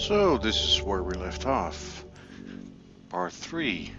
So this is where we left off. Part 3.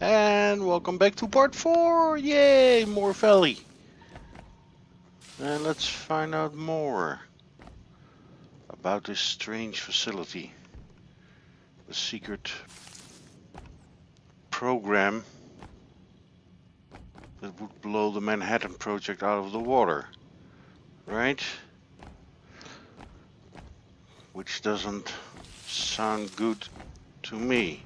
And welcome back to part 4! Yay! More Valley! And let's find out more about this strange facility. The secret program that would blow the Manhattan Project out of the water. Right? Which doesn't sound good to me.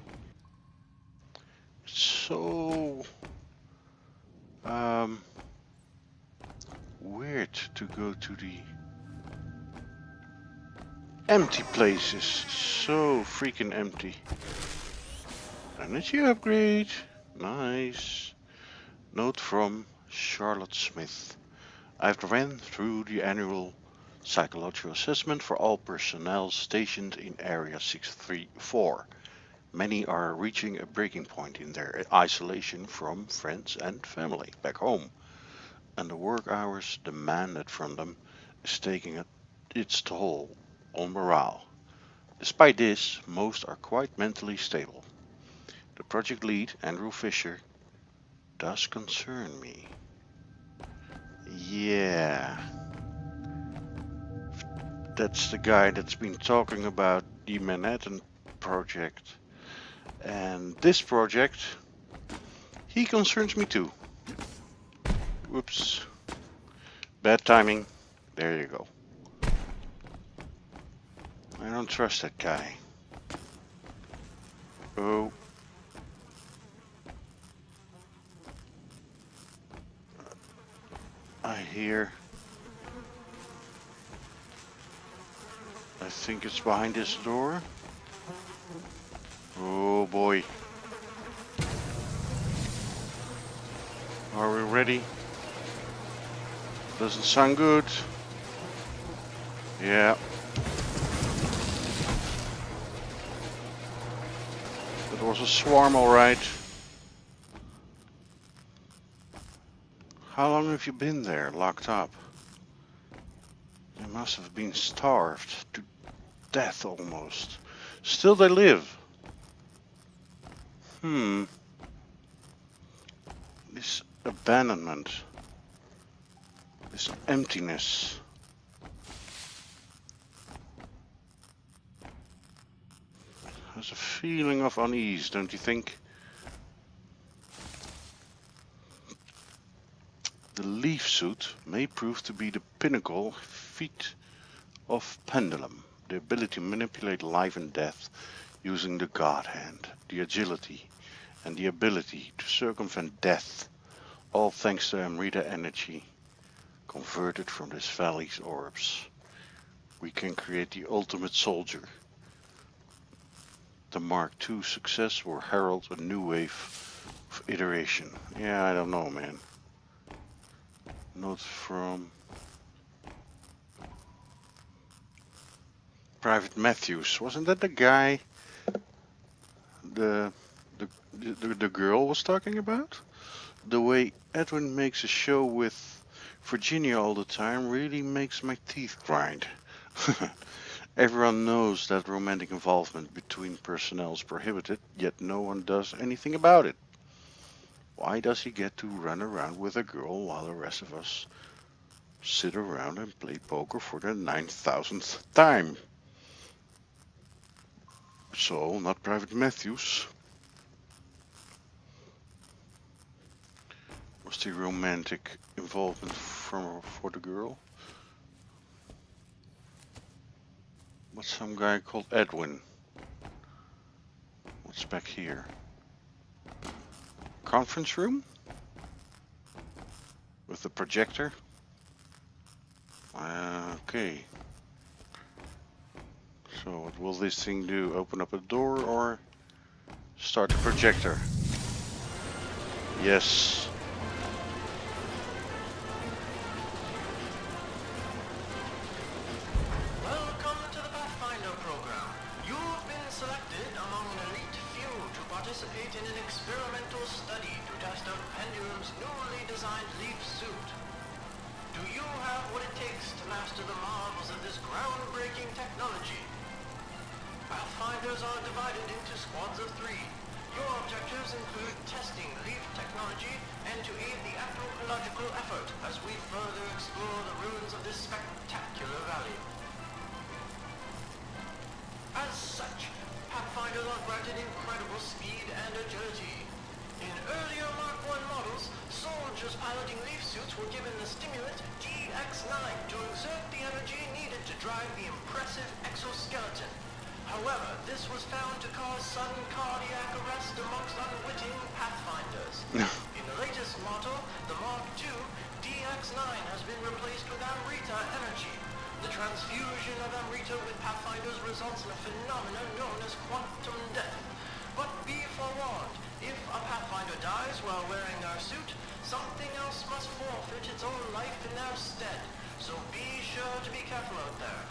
So weird to go to the empty places. So freaking empty. Energy upgrade. Nice. Note from Charlotte Smith. I've ran through the annual psychological assessment for all personnel stationed in Area 634. Many are reaching a breaking point in their isolation from friends and family back home, and the work hours demanded from them is taking its toll on morale. Despite this, most are quite mentally stable. The project lead, Andrew Fisher, does concern me. Yeah. That's the guy that's been talking about the Manhattan Project. And this project, he concerns me too. Whoops. Bad timing. There you go. I don't trust that guy. Oh. I hear. I think it's behind this door. Oh boy. Are we ready? Doesn't sound good. Yeah. It was a swarm, alright. How long have you been there, locked up? They must have been starved to death almost. Still they live. This abandonment. This emptiness. There's a feeling of unease, don't you think? The leaf suit may prove to be the pinnacle feat of pendulum, the ability to manipulate life and death using the God hand, the agility, and the ability to circumvent death, all thanks to Amrita energy converted from this valley's orbs. We can create the ultimate soldier. The Mark II success will herald a new wave of iteration. Yeah, I don't know, man. Note from Private Matthews. Wasn't that the guy the girl was talking about? The way Edwin makes a show with Virginia all the time really makes my teeth grind. Everyone knows that romantic involvement between personnel is prohibited, yet no one does anything about it. Why does he get to run around with a girl while the rest of us sit around and play poker for the 9,000th time? So, not Private Matthews. Was the romantic involvement for the girl? What's some guy called Edwin? What's back here? Conference room? With the projector? Okay. So what will this thing do? Open up a door or start the projector? Yes. Welcome to the Pathfinder program. You've been selected among an elite few to participate in an experimental study to test out Pendulum's newly designed leaf suit. Do you have what it takes to master the marvels of this groundbreaking technology? Pathfinders are divided into squads of 3. Your objectives include testing Leaf technology and to aid the anthropological effort as we further explore the ruins of this spectacular valley. As such, Pathfinders are granted incredible speed and agility. In earlier Mark I models, soldiers piloting Leaf suits were given the stimulant DX9 to exert the energy needed to drive the impressive exoskeleton. However, this was found to cause sudden cardiac arrest amongst unwitting Pathfinders. In the latest model, the Mark II, DX9 has been replaced with Amrita energy. The transfusion of Amrita with Pathfinders results in a phenomenon known as quantum death. But be forewarned, if a Pathfinder dies while wearing their suit, something else must forfeit its own life in their stead. So be sure to be careful out there.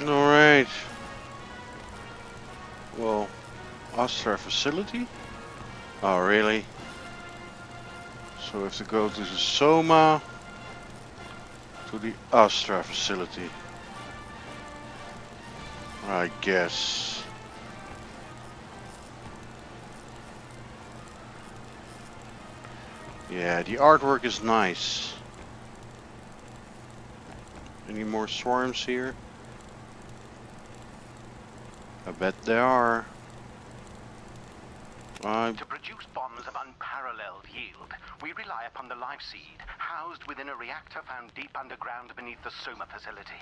Alright. Well, Astra facility? Oh, really? So we have to go to the Soma, to the Astra facility. I guess. Yeah, the artwork is nice. Any more swarms here? I bet there are. To produce bombs of unparalleled yield, we rely upon the Lifeseed, housed within a reactor found deep underground beneath the Soma facility.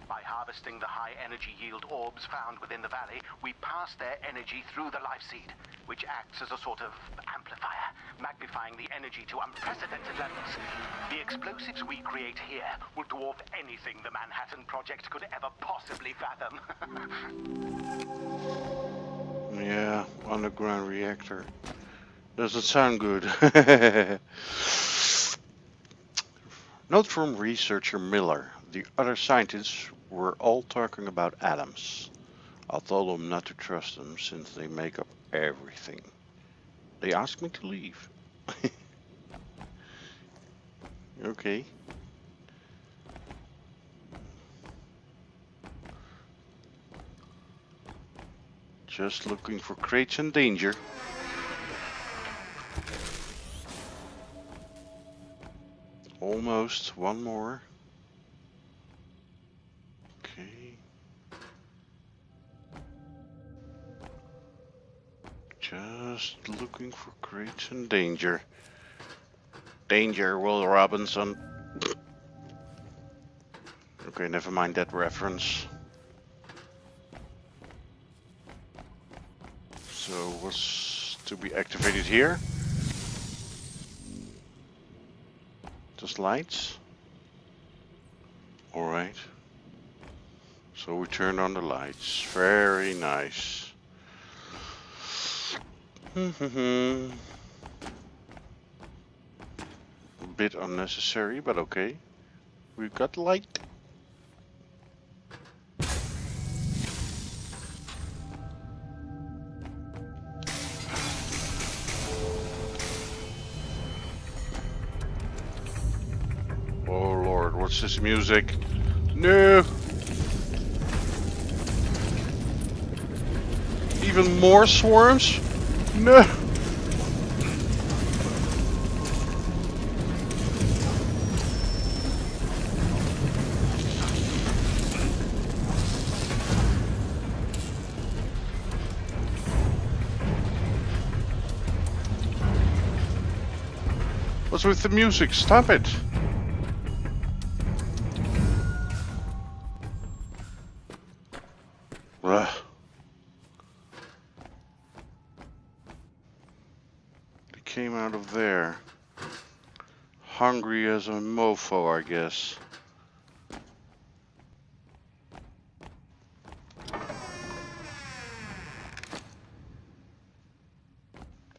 By harvesting the high energy yield orbs found within the valley, we pass their energy through the Lifeseed, which acts as a sort of amplifier, magnifying the energy to unprecedented levels. The explosives we create here will dwarf anything the Manhattan Project could ever possibly fathom. Yeah, underground reactor. Doesn't sound good. Note from researcher Miller. The other scientists were all talking about atoms. I told them not to trust them since they make up everything. They asked me to leave. Okay. Just looking for crates and danger. Almost, one more. Okay. Just looking for crates and danger. Danger, Will Robinson. Okay, never mind that reference. So what's to be activated here? Just lights? Alright. So we turn on the lights. Very nice. A bit unnecessary, but okay. We've got light. Oh Lord, what's this music? No! Even more swarms? No! What's with the music? Stop it! Ugh. They came out of there. Hungry as a mofo, I guess.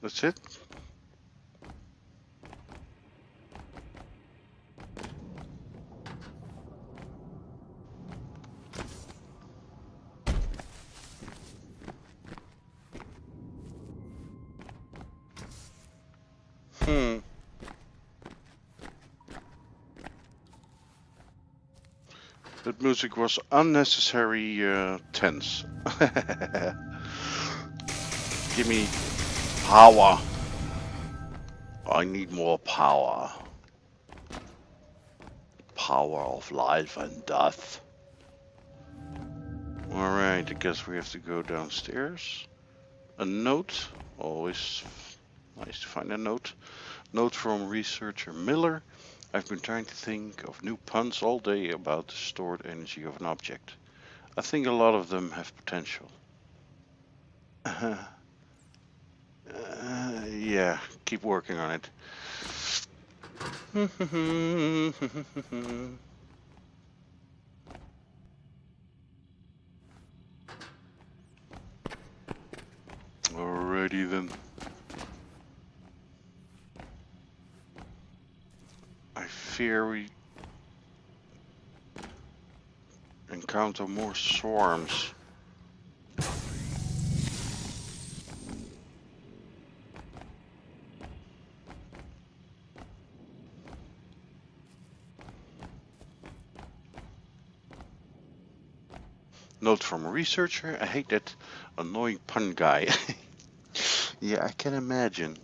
That's it? That music was unnecessary tense. Give me power. I need more power. Power of life and death. Alright, I guess we have to go downstairs. A note. Always nice to find a note. Note from researcher Miller. I've been trying to think of new puns all day about the stored energy of an object. I think a lot of them have potential. Yeah, keep working on it. Alrighty then. I fear we encounter more swarms. Note from a researcher, I hate that annoying pun guy. Yeah, I can imagine.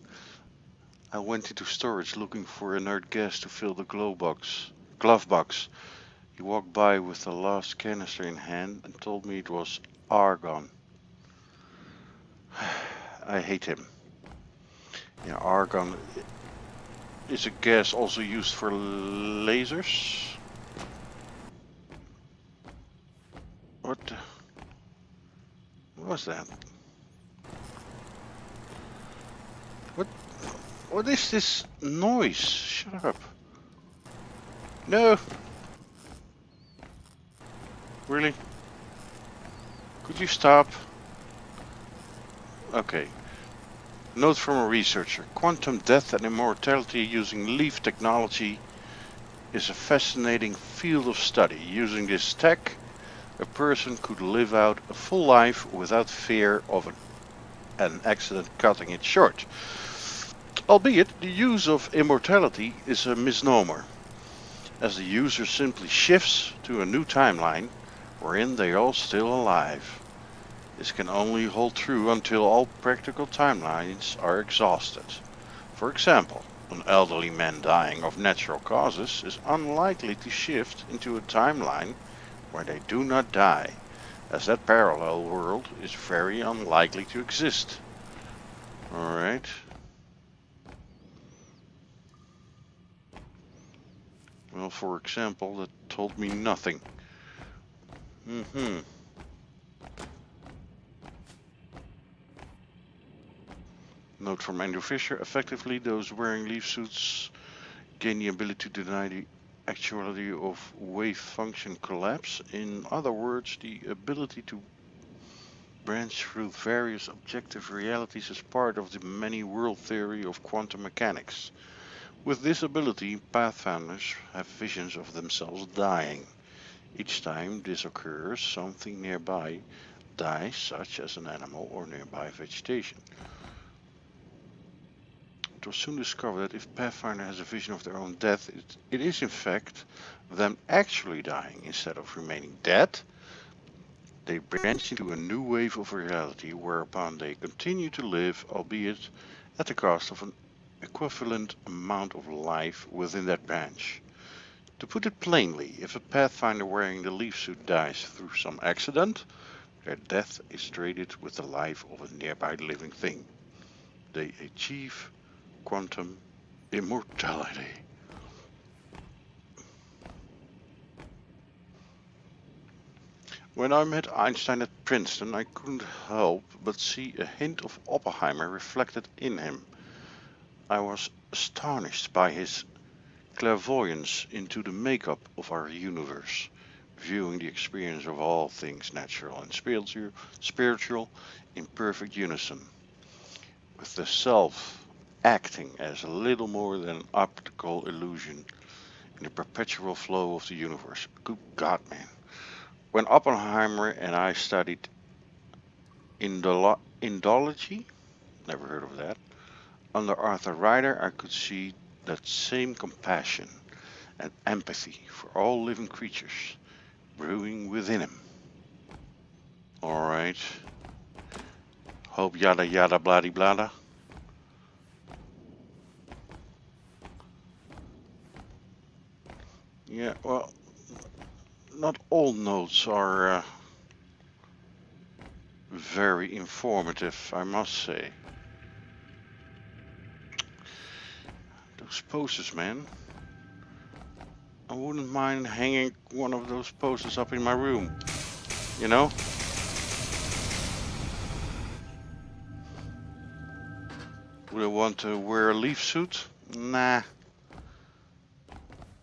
I went into storage looking for inert gas to fill the glove box. He walked by with the last canister in hand and told me it was argon. I hate him. Yeah, argon is a gas also used for lasers. What was that? What is this noise? Shut up. No. Really? Could you stop? Okay. Note from a researcher. Quantum death and immortality using leaf technology is a fascinating field of study. Using this tech, a person could live out a full life without fear of an accident cutting it short. Albeit, the use of immortality is a misnomer, as the user simply shifts to a new timeline wherein they are still alive. This can only hold true until all practical timelines are exhausted. For example, an elderly man dying of natural causes is unlikely to shift into a timeline where they do not die, as that parallel world is very unlikely to exist. Alright. Well, for example, that told me nothing. Note from Andrew Fisher. Effectively, those wearing leaf suits gain the ability to deny the actuality of wave function collapse. In other words, the ability to branch through various objective realities is part of the many-world theory of quantum mechanics. With this ability, pathfinders have visions of themselves dying. Each time this occurs, something nearby dies, such as an animal or nearby vegetation. It was soon discovered that if Pathfinder has a vision of their own death, it is in fact them actually dying. Instead of remaining dead, they branch into a new wave of reality whereupon they continue to live, albeit at the cost of an equivalent amount of life within that branch. To put it plainly, if a Pathfinder wearing the leaf suit dies through some accident, their death is traded with the life of a nearby living thing. They achieve quantum immortality. When I met Einstein at Princeton, I couldn't help but see a hint of Oppenheimer reflected in him. I was astonished by his clairvoyance into the makeup of our universe, viewing the experience of all things natural and spiritual in perfect unison, with the self acting as a little more than an optical illusion in the perpetual flow of the universe. Good God, man. When Oppenheimer and I studied Indology, never heard of that, under Arthur Ryder, I could see that same compassion and empathy for all living creatures. brewing within him. Alright. Hope yada yada bloody blada. Yeah, well, not all notes are very informative, I must say. Those posters, man. I wouldn't mind hanging one of those posters up in my room. You know? Would I want to wear a leaf suit? Nah.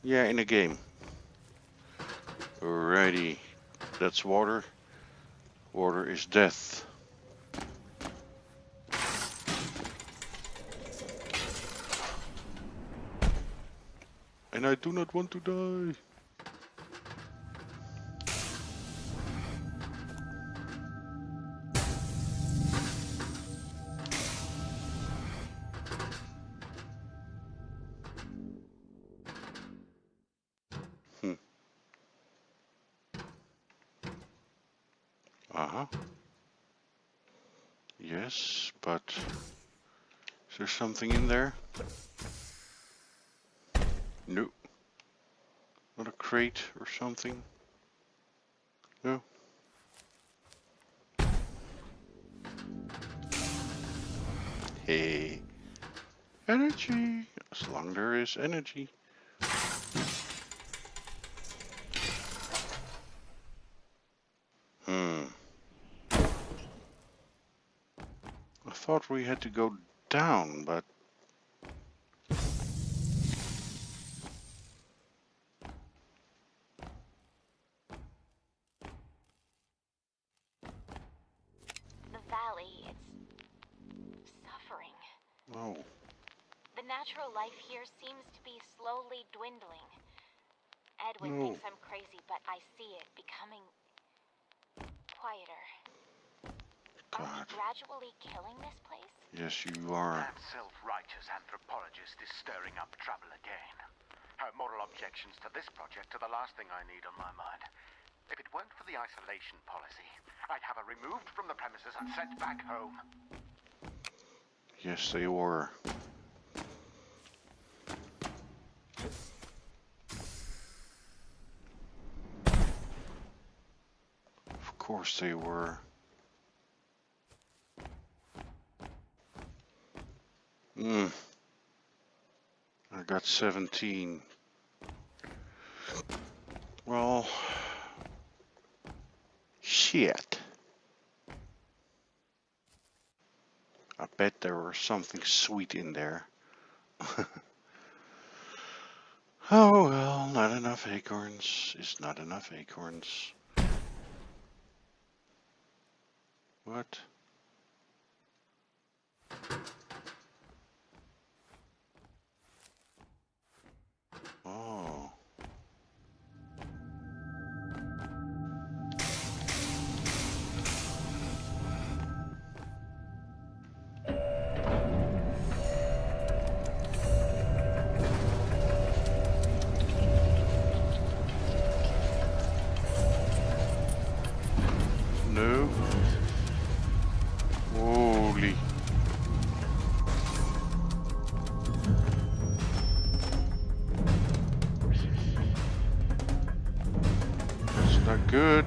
Yeah, in a game. Alrighty. That's water. Water is death. And I do not want to die. Uh-huh. Yes, but is there something in there? No. Not a crate or something? No. Hey. Energy. As long there is energy. I thought we had to go down, but the valley, it's suffering. oh. The natural life here seems to be slowly dwindling. Edwin No. thinks I'm crazy, but I see it becoming quieter. Are we God. gradually killing this place? Yes, you are. That self-righteous anthropologist is stirring up trouble again. Her moral objections to this project are the last thing I need on my mind. If it weren't for the isolation policy, I'd have her removed from the premises and sent back home. Yes, they were. Of course they were. I got 17. Well, shit. I bet there was something sweet in there. Oh well, not enough acorns is not enough acorns. What? Oh. No. Holy. That's not good.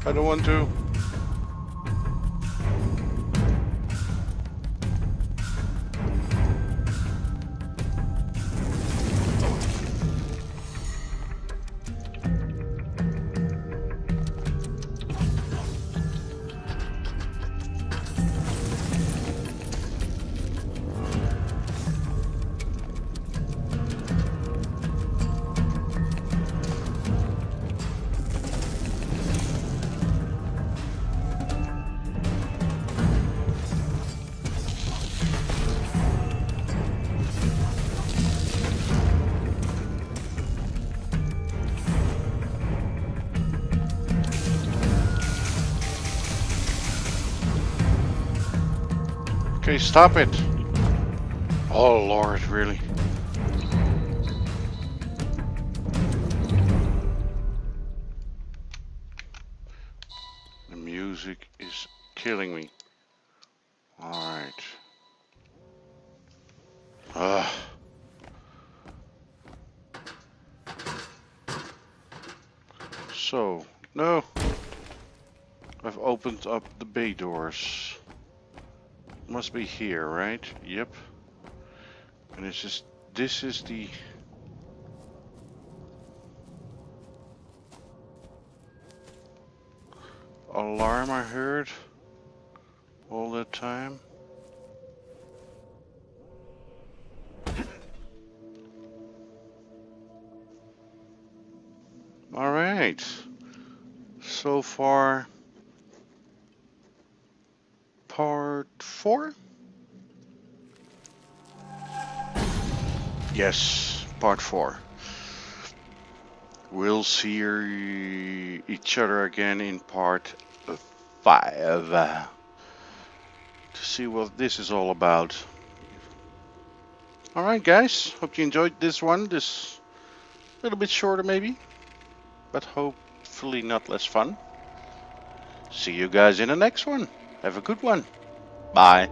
I don't want to. Okay, stop it. Oh Lord, really? The music is killing me. Alright. Ugh. So, no. I've opened up the bay doors. Must be here, right? Yep. And it's just, this is the... alarm I heard all that time. Alright. So far, part 4? Yes, part 4. We'll see each other again in part 5 to see what this is all about. Alright guys, hope you enjoyed this one. This a little bit shorter maybe, but hopefully not less fun. See you guys in the next one. Have a good one. Bye.